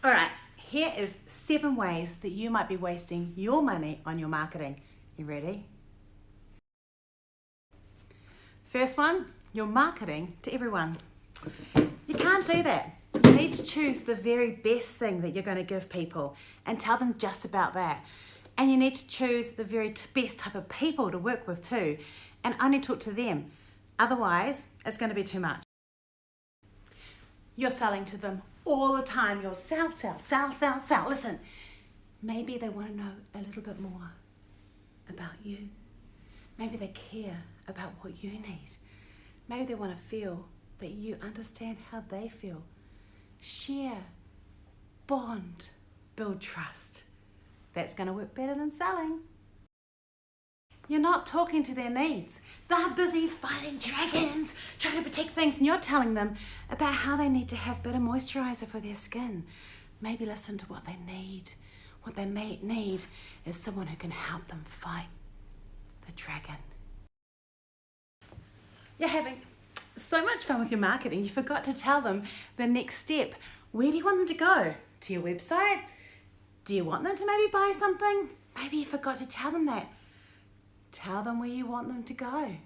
All right, here is 7 ways that you might be wasting your money on your marketing. You ready? First one, you're marketing to everyone. You can't do that. You need to choose the very best thing that you're going to give people and tell them just about that. And you need to choose the very best type of people to work with too, and only talk to them. Otherwise, it's going to be too much. You're selling to them all the time. You're sell. Listen, maybe they want to know a little bit more about you. Maybe they care about what you need. Maybe they want to feel that you understand how they feel. Share, bond, build trust. That's going to work better than selling. You're not talking to their needs. They're busy fighting dragons, trying to protect things, and you're telling them about how they need to have better moisturizer for their skin. Maybe listen to what they need. What they may need is someone who can help them fight the dragon. You're having so much fun with your marketing, you forgot to tell them the next step. Where do you want them to go? To your website? Do you want them to maybe buy something? Maybe you forgot to tell them that. Tell them where you want them to go.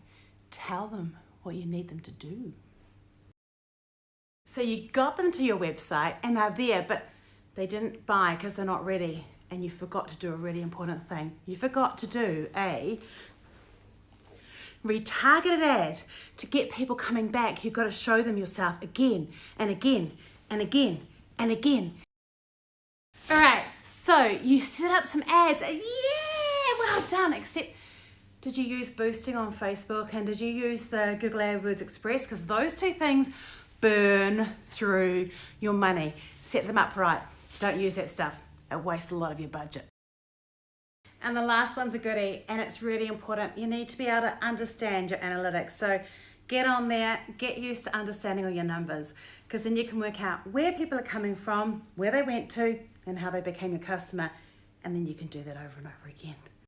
Tell them what you need them to do. So you got them to your website and they're there, but they didn't buy because they're not ready, and you forgot to do a really important thing. You forgot to do a retargeted ad to get people coming back. You've got to show them yourself again and again and again and again. All right, so you set up some ads. Yeah, well done, except did you use boosting on Facebook and did you use the Google AdWords Express? Because those 2 things burn through your money. Set them up right. Don't use that stuff. It wastes a lot of your budget. And the last one's a goodie, and it's really important. You need to be able to understand your analytics. So get on there, get used to understanding all your numbers, because then you can work out where people are coming from, where they went to, and how they became your customer, and then you can do that over and over again.